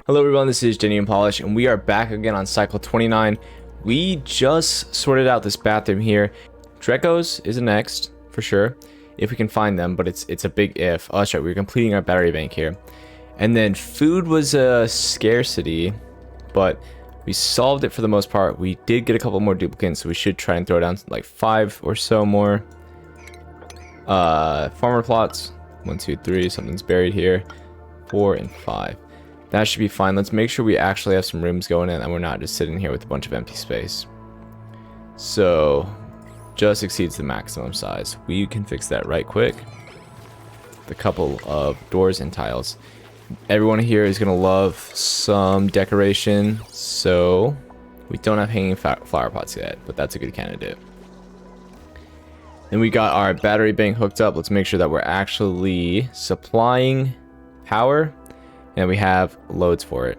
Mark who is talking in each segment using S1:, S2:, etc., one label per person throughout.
S1: Hello everyone, this is Jenny and Polish, and we are back again on cycle 29. We just sorted out this bathroom here. DRECKO's is next, for sure, if we can find them, but it's a big if. Oh, that's right, we're completing our battery bank here. And then food was a scarcity, but we solved it for the most part. We did get a couple more duplicates, so we should try and throw down like 5 or so more. Farmer plots, 1, 2, 3, something's buried here, 4 and 5. That should be fine. Let's make sure we actually have some rooms going in and we're not just sitting here with a bunch of empty space. So, just exceeds the maximum size. We can fix that right quick. The couple of doors and tiles. Everyone here is going to love some decoration. So, we don't have hanging flower pots yet, but that's a good candidate. Then we got our battery bank hooked up. Let's make sure that we're actually supplying power. And we have loads for it.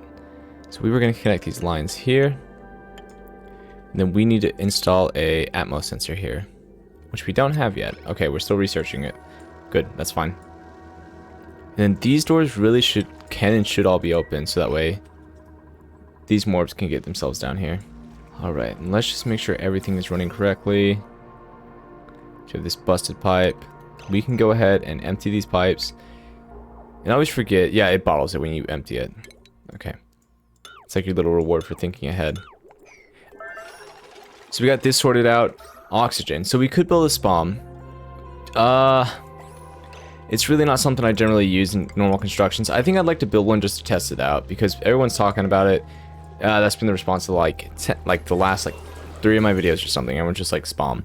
S1: So we were going to connect these lines here. And then we need to install a Atmos sensor here, which we don't have yet. Okay, we're still researching it. Good, that's fine. And then these doors really can and should all be open, so that way these morbs can get themselves down here. Alright, and let's just make sure everything is running correctly. We have this busted pipe. We can go ahead and empty these pipes. And I always forget, yeah, it bottles it when you empty it. Okay. It's like your little reward for thinking ahead. So we got this sorted out. Oxygen. So we could build a spawn. It's really not something I generally use in normal constructions. I think I'd like to build one just to test it out, because everyone's talking about it. That's been the response to like the last 3 of my videos or something. Everyone's just like spawn.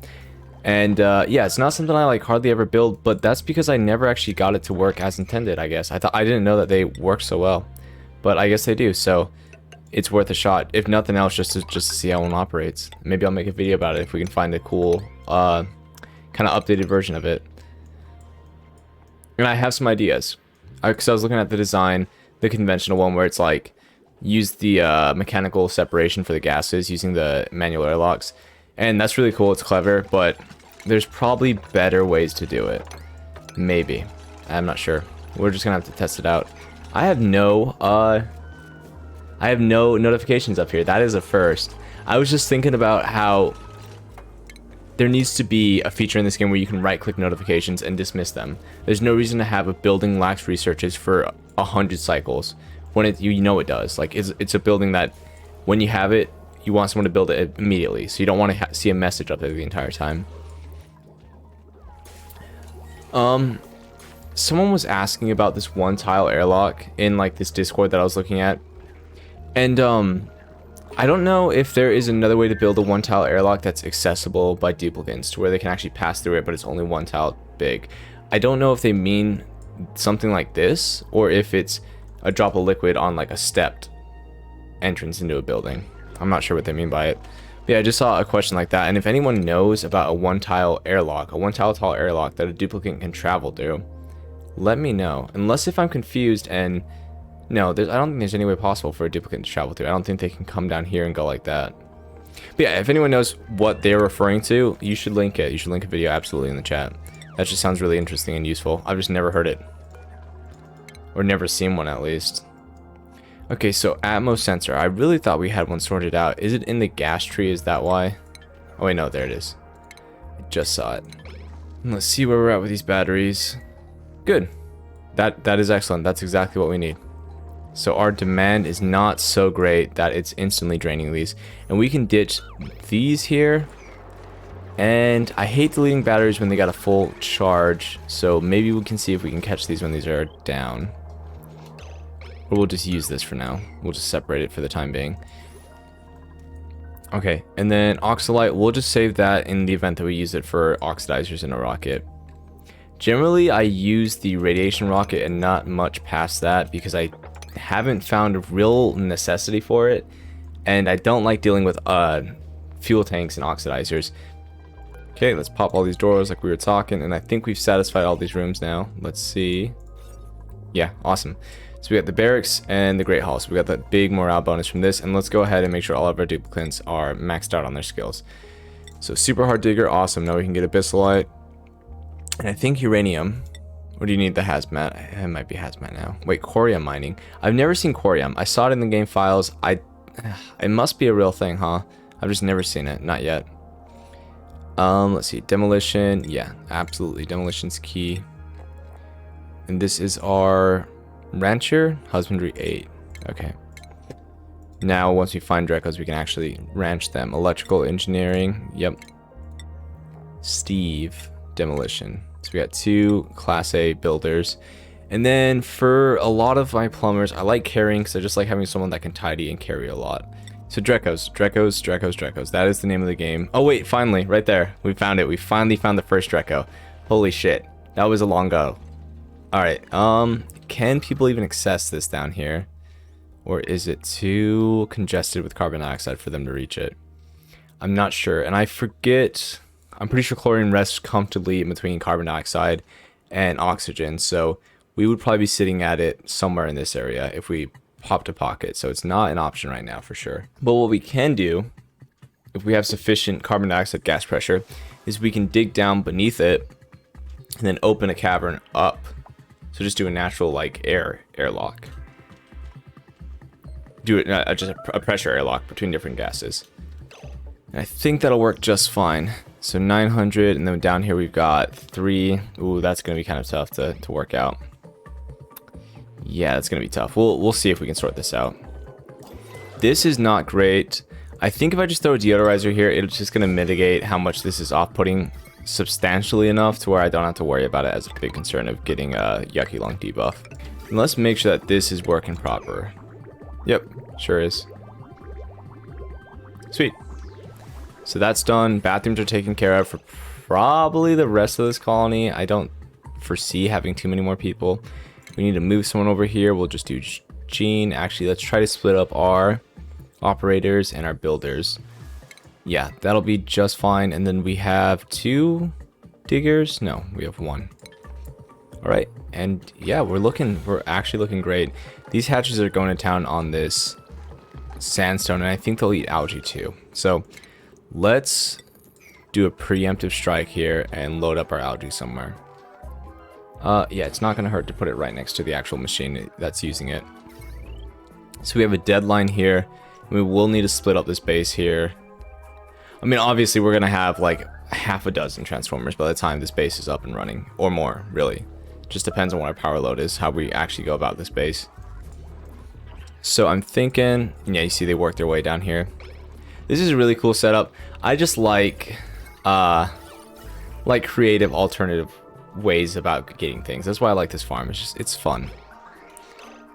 S1: And yeah, it's not something I like hardly ever build, but that's because I never actually got it to work as intended, I guess. I didn't know that they work so well, but I guess they do, so it's worth a shot. If nothing else, just to see how one operates. Maybe I'll make a video about it if we can find a cool kind of updated version of it. And I have some ideas, because I was looking at the design, the conventional one where it's like use the mechanical separation for the gases using the manual airlocks. And that's really cool, it's clever, but there's probably better ways to do it. Maybe. I'm not sure. We're just gonna have to test it out. I have no notifications up here. That is a first. I was just thinking about how there needs to be a feature in this game where you can right-click notifications and dismiss them. There's no reason to have a building lacks researches for 100 cycles when you know it does. Like, it's a building that when you have it, you want someone to build it immediately, so you don't want to see a message up there the entire time. Someone was asking about this one tile airlock in like this Discord that I was looking at, and I don't know if there is another way to build a one tile airlock that's accessible by duplicants to where they can actually pass through it, but it's only one tile big. I don't know if they mean something like this or if it's a drop of liquid on like a stepped entrance into a building. I'm not sure what they mean by it. But yeah, I just saw a question like that. And if anyone knows about a one tile airlock, a one tile tall airlock that a duplicate can travel through, let me know. Unless if I'm confused and no, I don't think there's any way possible for a duplicate to travel through. I don't think they can come down here and go like that. But yeah, if anyone knows what they're referring to, you should link it. You should link a video absolutely in the chat. That just sounds really interesting and useful. I've just never heard it. Or never seen one at least. Okay, so Atmos sensor. I really thought we had one sorted out. Is it in the gas tree? Is that why? Oh wait, no, there it is. I just saw it. And let's see where we're at with these batteries. Good. That is excellent. That's exactly what we need. So our demand is not so great that it's instantly draining these. And we can ditch these here. And I hate deleting batteries when they got a full charge. So maybe we can see if we can catch these when these are down. Or we'll just use this for now. We'll just separate it for the time being. Okay, and then oxalite, we'll just save that in the event that we use it for oxidizers in a rocket. Generally, I use the radiation rocket and not much past that because I haven't found a real necessity for it. And I don't like dealing with fuel tanks and oxidizers. Okay, let's pop all these doors like we were talking. And I think we've satisfied all these rooms now. Let's see. Yeah, awesome. So we got the barracks and the Great Hall. So we got that big morale bonus from this. And let's go ahead and make sure all of our duplicates are maxed out on their skills. So super hard digger, awesome. Now we can get abyssalite. And I think uranium. Or do you need the hazmat? It might be hazmat now. Wait, corium mining. I've never seen corium. I saw it in the game files. It must be a real thing, huh? I've just never seen it. Not yet. Let's see. Demolition. Yeah, absolutely. Demolition's key. And this is our rancher. Husbandry 8. Okay. Now, once we find DRECKOs, we can actually ranch them. Electrical engineering. Yep. Steve. Demolition. So we got 2 Class A builders. And then for a lot of my plumbers, I like carrying because I just like having someone that can tidy and carry a lot. So DRECKOs. That is the name of the game. Oh wait, finally, right there. We found it. We finally found the first DRECKO. Holy shit. That was a long go. Alright, can people even access this down here? Or is it too congested with carbon dioxide for them to reach it? I'm not sure. And I forget, I'm pretty sure chlorine rests comfortably in between carbon dioxide and oxygen. So we would probably be sitting at it somewhere in this area if we popped a pocket. So it's not an option right now for sure. But what we can do, if we have sufficient carbon dioxide gas pressure, is we can dig down beneath it and then open a cavern up. So just do a natural like airlock. Do it just a pressure airlock between different gases. And I think that'll work just fine. So 900, and then down here we've got 3. Ooh, that's gonna be kind of tough to work out. Yeah, that's gonna be tough. We'll see if we can sort this out. This is not great. I think if I just throw a deodorizer here, it's just gonna mitigate how much this is off-putting substantially enough to where I don't have to worry about it as a big concern of getting a yucky lung debuff. And let's make sure that this is working proper. Yep, sure is. Sweet. So that's done. Bathrooms are taken care of for probably the rest of this colony. I don't foresee having too many more people. We need to move someone over here. We'll just do Gene. Actually, let's try to split up our operators and our builders. Yeah, that'll be just fine. And then we have 2 diggers. No, we have 1. All right. And yeah, we're actually looking great. These hatches are going to town on this sandstone, and I think they'll eat algae too. So let's do a preemptive strike here and load up our algae somewhere. Yeah, it's not going to hurt to put it right next to the actual machine that's using it. So we have a deadline here. We will need to split up this base here. I mean, obviously, we're going to have like half a dozen transformers by the time this base is up and running, or more, really. Just depends on what our power load is, how we actually go about this base. So I'm thinking, yeah, you see they work their way down here. This is a really cool setup. I just like creative alternative ways about getting things. That's why I like this farm. It's fun.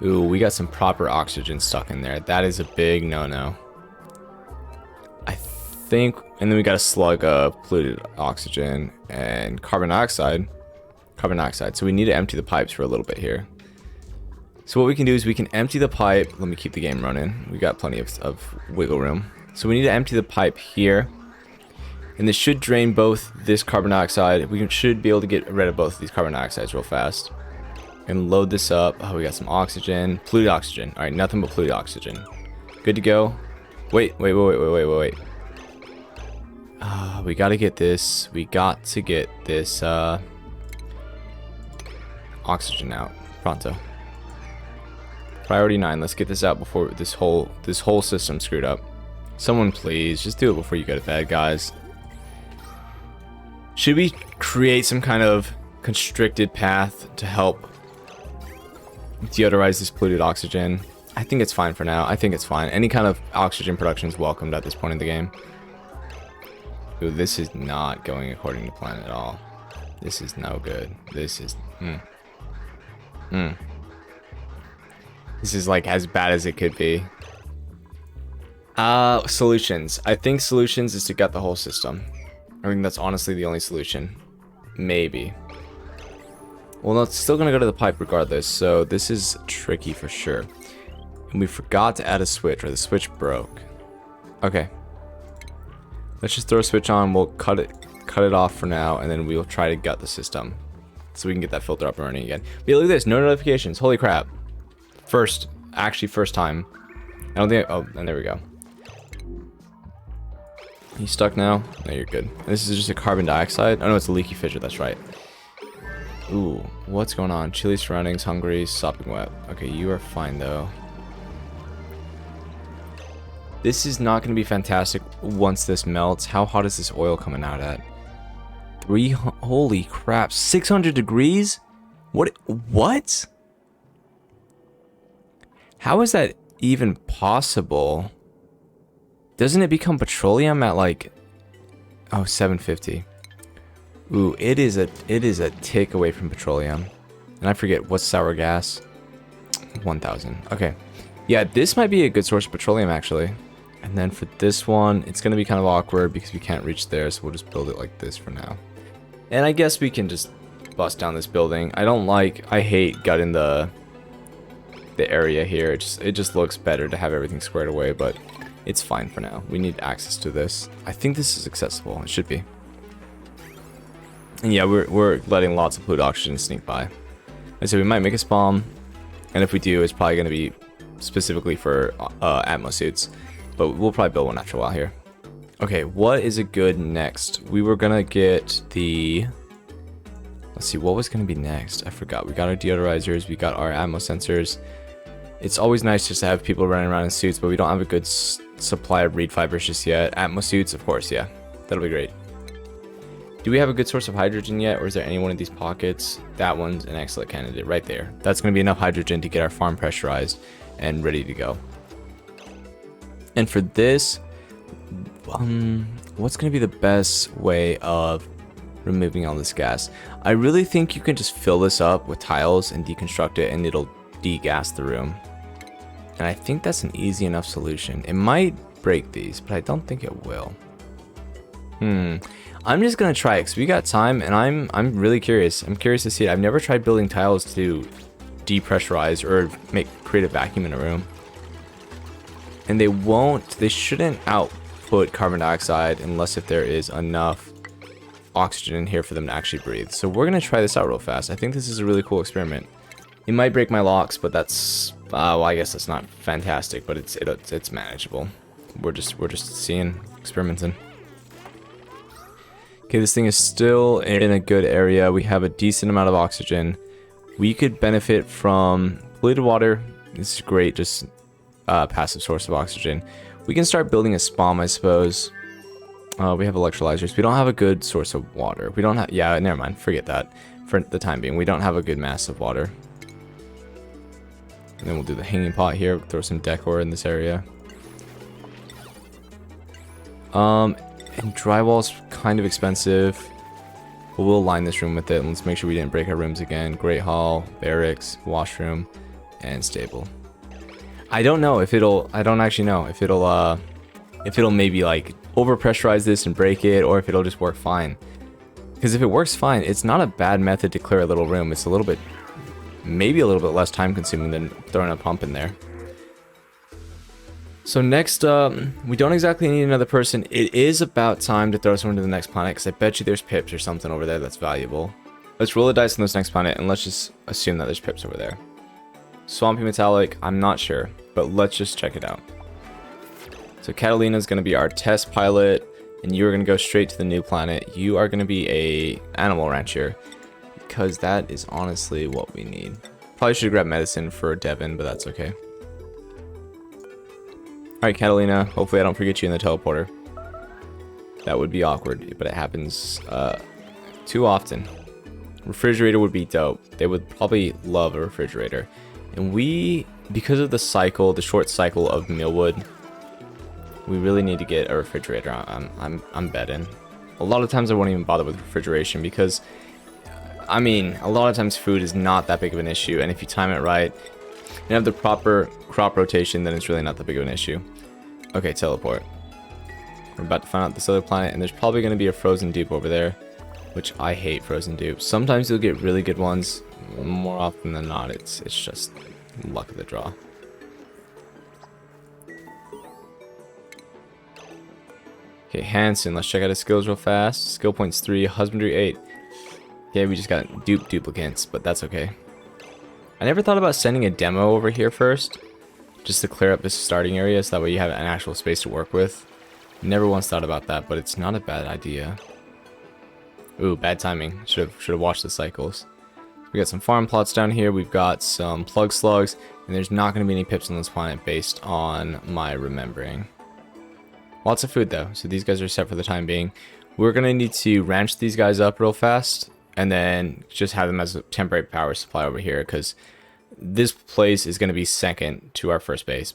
S1: Ooh, we got some proper oxygen stuck in there. That is a big no-no. I think, and then we got a slug of polluted oxygen and carbon dioxide. So we need to empty the pipes for a little bit here. So what we can do is we can empty the pipe. Let me keep the game running. We got plenty of wiggle room. So we need to empty the pipe here. And this should drain both this carbon dioxide. We should be able to get rid of both of these carbon dioxides real fast. And load this up. Oh, we got some oxygen. Polluted oxygen. Alright, nothing but polluted oxygen. Good to go. Wait. We gotta get this. We got to get this oxygen out. Pronto. Priority 9. Let's get this out before this whole system screwed up. Someone please, just do it before you go to bed, guys. Should we create some kind of constricted path to help deodorize this polluted oxygen? I think it's fine for now. I think it's fine. Any kind of oxygen production is welcomed at this point in the game. Ooh, this is not going according to plan at all. This is no good. This is... This is like as bad as it could be. Solutions. I think solutions is to gut the whole system. I think that's honestly the only solution. Maybe. Well, no, it's still gonna go to the pipe regardless, so this is tricky for sure. And we forgot to add a switch, or the switch broke. Okay. Let's just throw a switch on, we'll cut it off for now, and then we'll try to gut the system. So we can get that filter up and running again. But yeah, look at this, no notifications, holy crap. First time. I don't think, oh, and there we go. You stuck now? No, you're good. This is just a carbon dioxide. Oh no, it's a leaky fissure, that's right. Ooh, what's going on? Chilly surroundings, hungry, sopping wet. Okay, you are fine though. This is not going to be fantastic once this melts. How hot is this oil coming out at? Holy crap, 600 degrees? What? How is that even possible? Doesn't it become petroleum at like, oh, 750? Ooh, it is a tick away from petroleum. And I forget what's sour gas. 1000. Okay. Yeah, this might be a good source of petroleum actually. And then for this one, it's going to be kind of awkward because we can't reach there, so we'll just build it like this for now. And I guess we can just bust down this building. I hate gutting the area here. It just looks better to have everything squared away, but it's fine for now. We need access to this. I think this is accessible. It should be. And yeah, we're letting lots of fluid oxygen sneak by. And so we might make a spawn, and if we do, it's probably going to be specifically for Atmo suits. But we'll probably build one after a while here. Okay, what is a good next? We were gonna get the... Let's see, what was gonna be next? I forgot. We got our deodorizers, we got our Atmo sensors. It's always nice just to have people running around in suits, but we don't have a good supply of reed fibers just yet. Atmo suits, of course, yeah. That'll be great. Do we have a good source of hydrogen yet, or is there any one of these pockets? That one's an excellent candidate right there. That's gonna be enough hydrogen to get our farm pressurized and ready to go. And for this, what's going to be the best way of removing all this gas? I really think you can just fill this up with tiles and deconstruct it, and it'll degas the room. And I think that's an easy enough solution. It might break these, but I don't think it will. I'm just going to try it because we got time, and I'm really curious. I'm curious to see it. I've never tried building tiles to depressurize or create a vacuum in a room. And they shouldn't output carbon dioxide unless if there is enough oxygen in here for them to actually breathe. So we're going to try this out real fast. I think this is a really cool experiment. It might break my locks, but that's, well, I guess that's not fantastic, but it's manageable. We're just seeing, experimenting. Okay, this thing is still in a good area. We have a decent amount of oxygen. We could benefit from polluted water. This is great, just passive source of oxygen. We can start building a spawn, I suppose. We have electrolyzers. We don't have a good source of water. We don't have, yeah, never mind, forget that. For the time being, we don't have a good mass of water. And then we'll do the hanging pot here, throw some decor in this area. And drywall's kind of expensive, but we'll line this room with it, and let's make sure we didn't break our rooms again. Great hall, barracks, washroom, and stable. I don't know if I don't actually know if it'll maybe like overpressurize this and break it, or if it'll just work fine. Because if it works fine, it's not a bad method to clear a little room. It's maybe a little bit less time consuming than throwing a pump in there. So next, we don't exactly need another person. It is about time to throw someone to the next planet, because I bet you there's pips or something over there that's valuable. Let's roll the dice on this next planet, and let's just assume that there's pips over there. Swampy metallic, I'm not sure, but let's just check it out. So Catalina's going to be our test pilot, and you're going to go straight to the new planet. You are going to be a animal rancher, because that is honestly what we need. Probably should grab medicine for Devin, but that's okay. Alright, Catalina, hopefully I don't forget you in the teleporter. That would be awkward, but it happens too often. Refrigerator would be dope. They would probably love a refrigerator. And because of the short cycle of mealwood, we really need to get a refrigerator. I'm betting. A lot of times I won't even bother with refrigeration because, I mean, a lot of times food is not that big of an issue, and if you time it right and have the proper crop rotation, then it's really not that big of an issue. Okay, teleport. We're about to find out this other planet, and there's probably going to be a frozen dupe over there, which I hate frozen dupes. Sometimes you'll get really good ones. More often than not, it's just luck of the draw. Okay, Hanson, let's check out his skills real fast. Skill points 3, husbandry 8. Okay, we just got duplicates, but that's okay. I never thought about sending a demo over here first, just to clear up this starting area, so that way you have an actual space to work with. Never once thought about that, but it's not a bad idea. Ooh, bad timing. Should have watched the cycles. We got some farm plots down here. We've got some plug slugs, and there's not going to be any pips on this planet based on my remembering. Lots of food though, so these guys are set for the time being. We're going to need to ranch these guys up real fast, and then just have them as a temporary power supply over here, because this place is going to be second to our first base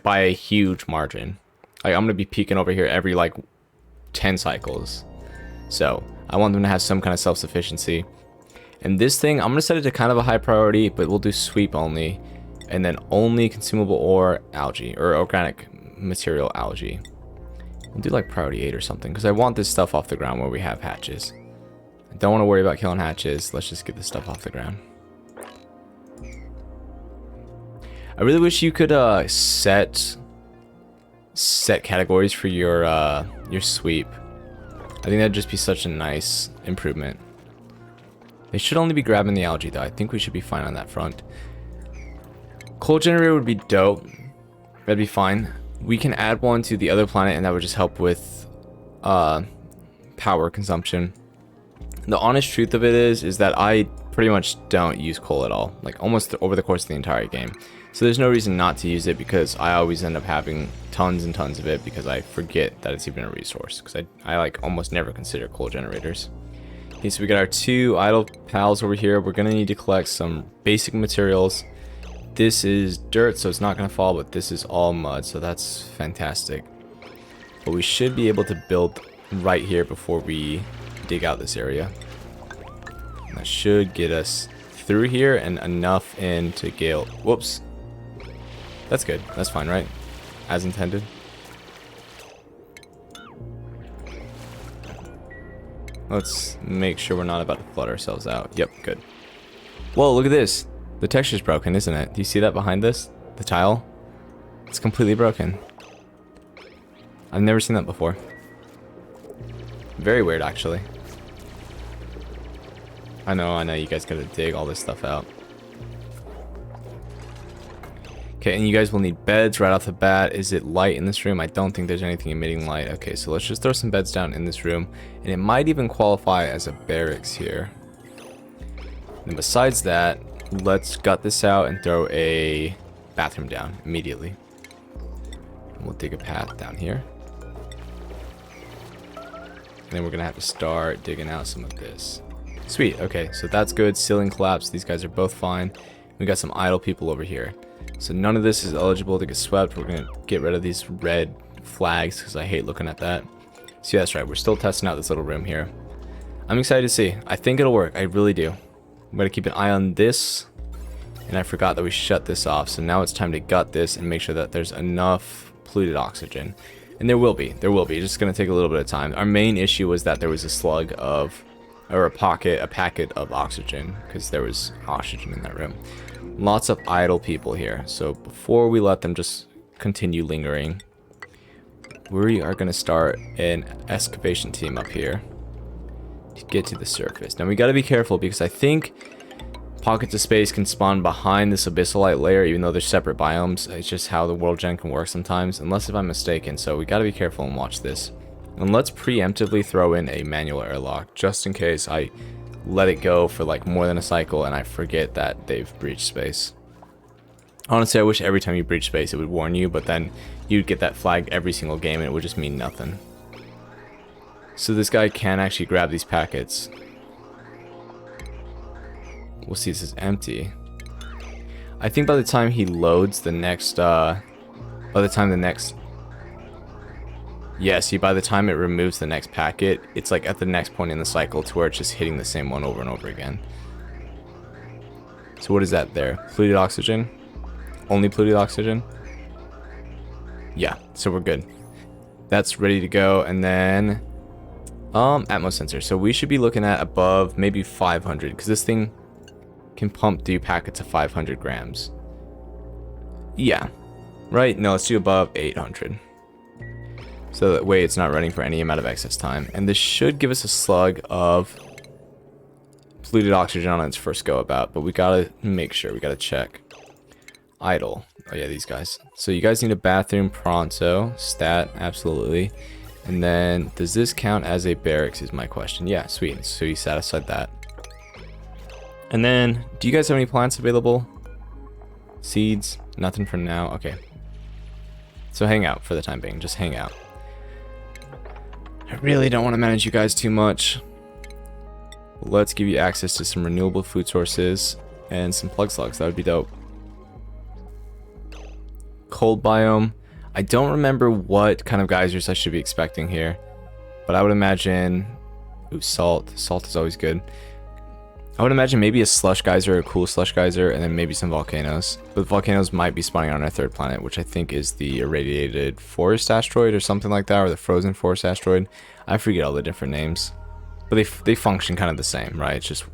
S1: by a huge margin. Like, I'm going to be peeking over here every like 10 cycles. So I want them to have some kind of self-sufficiency. And this thing, I'm going to set it to kind of a high priority, but we'll do sweep only. And then only consumable ore algae, or organic material algae. We'll do like priority 8 or something, because I want this stuff off the ground where we have hatches. I don't want to worry about killing hatches. Let's just get this stuff off the ground. I really wish you could set categories for your sweep. I think that'd just be such a nice improvement. They should only be grabbing the algae though. I think we should be fine on that front. Coal generator would be dope. That'd be fine. We can add one to the other planet, and that would just help with power consumption. The honest truth of it is that I pretty much don't use coal at all, like almost over the course of the entire game. So there's no reason not to use it, because I always end up having tons and tons of it because I forget that it's even a resource, because I like almost never consider coal generators. Okay, so we got our 2 idle pals over here. We're gonna need to collect some basic materials. This is dirt, so it's not gonna fall, but this is all mud, so that's fantastic. But we should be able to build right here before we dig out this area. And that should get us through here and enough in to Gale. Whoops. That's good. That's fine, right? As intended. Let's make sure we're not about to flood ourselves out. Yep, good. Whoa, look at this. The texture's broken, isn't it? Do you see that behind this? The tile? It's completely broken. I've never seen that before. Very weird, actually. I know, you guys gotta dig all this stuff out. Okay, and you guys will need beds right off the bat. Is it light in this room? I don't think there's anything emitting light. Okay, so let's just throw some beds down in this room. And it might even qualify as a barracks here. And besides that, let's gut this out and throw a bathroom down immediately. And we'll dig a path down here. And then we're gonna have to start digging out some of this. Sweet, okay, so that's good. Ceiling collapse, these guys are both fine. We got some idle people over here. So none of this is eligible to get swept. We're gonna get rid of these red flags because I hate looking at that. So yeah, that's right, we're still testing out this little room here. I'm excited to see. I think it'll work, I really do. I'm gonna keep an eye on this. And I forgot that we shut this off, so now it's time to gut this and make sure that there's enough polluted oxygen. And there will be, it's just gonna take a little bit of time. Our main issue was that there was a slug of, or a packet of oxygen, because there was oxygen in that room. Lots of idle people here, so before we let them just continue lingering, we are gonna start an excavation team up here to get to the surface. Now we gotta be careful, because I think pockets of space can spawn behind this abyssalite layer, even though they're separate biomes. It's just how the world gen can work sometimes, unless if I'm mistaken, so we gotta be careful and watch this. And let's preemptively throw in a manual airlock, just in case I let it go for like more than a cycle and I forget that they've breached space. Honestly, I wish every time you breach space it would warn you, but then you'd get that flag every single game and it would just mean nothing. So this guy can actually grab these packets. We'll see, this is empty. I think by the time he loads the next, yeah, see, by the time it removes the next packet, it's like at the next point in the cycle to where it's just hitting the same one over and over again. So what is that there? Polluted oxygen? Only polluted oxygen? Yeah, so we're good. That's ready to go, and then atmos sensor. So we should be looking at above maybe 500, because this thing can pump through packets of 500 grams. Yeah, right? No, let's do above 800. So that way it's not running for any amount of excess time. And this should give us a slug of polluted oxygen on its first go about, but we gotta make sure, we gotta check. Idle. Oh yeah, these guys. So you guys need a bathroom pronto. Stat, absolutely. And then, does this count as a barracks is my question. Yeah, sweet. So you satisfied that. And then, do you guys have any plants available? Seeds? Nothing for now. Okay. So hang out for the time being. Just hang out. I really don't want to manage you guys too much. Let's give you access to some renewable food sources and some plug slugs. That would be dope. Cold biome. I don't remember what kind of geysers I should be expecting here, but I would imagine... Ooh, salt. Salt is always good. I would imagine maybe a slush geyser, a cool slush geyser, and then maybe some volcanoes. But volcanoes might be spawning on our third planet, which I think is the irradiated forest asteroid or something like that, or the frozen forest asteroid. I forget all the different names. But they function kind of the same, right? It's just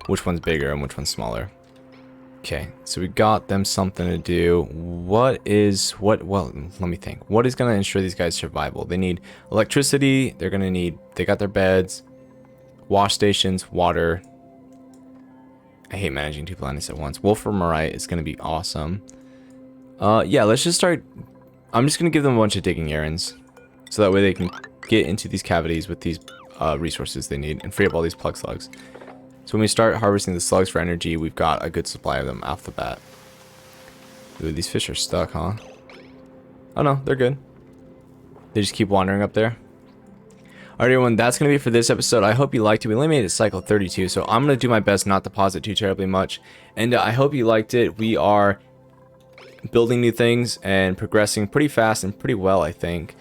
S1: which one's bigger and which one's smaller. Okay, so we got them something to do. Well, let me think. What is going to ensure these guys' survival? They need electricity. They got their beds, wash stations, water. I hate managing 2 planets at once. Wolframorite is going to be awesome. Yeah, let's just start. I'm just going to give them a bunch of digging errands. So that way they can get into these cavities with these resources they need and free up all these plug slugs. So when we start harvesting the slugs for energy, we've got a good supply of them off the bat. Ooh, these fish are stuck, huh? Oh no, they're good. They just keep wandering up there. Alright everyone, that's going to be it for this episode. I hope you liked it. We only made it cycle 32, so I'm going to do my best not to pause it too terribly much. And I hope you liked it. We are building new things and progressing pretty fast and pretty well, I think.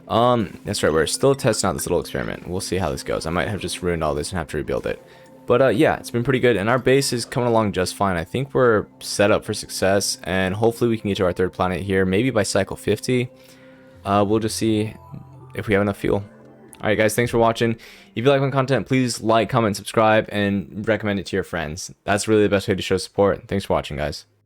S1: That's right, we're still testing out this little experiment. We'll see how this goes. I might have just ruined all this and have to rebuild it. But yeah, it's been pretty good, and our base is coming along just fine. I think we're set up for success, and hopefully we can get to our third planet here, maybe by cycle 50. We'll just see if we have enough fuel. Alright guys, thanks for watching. If you like my content, please like, comment, subscribe, and recommend it to your friends. That's really the best way to show support. Thanks for watching, guys.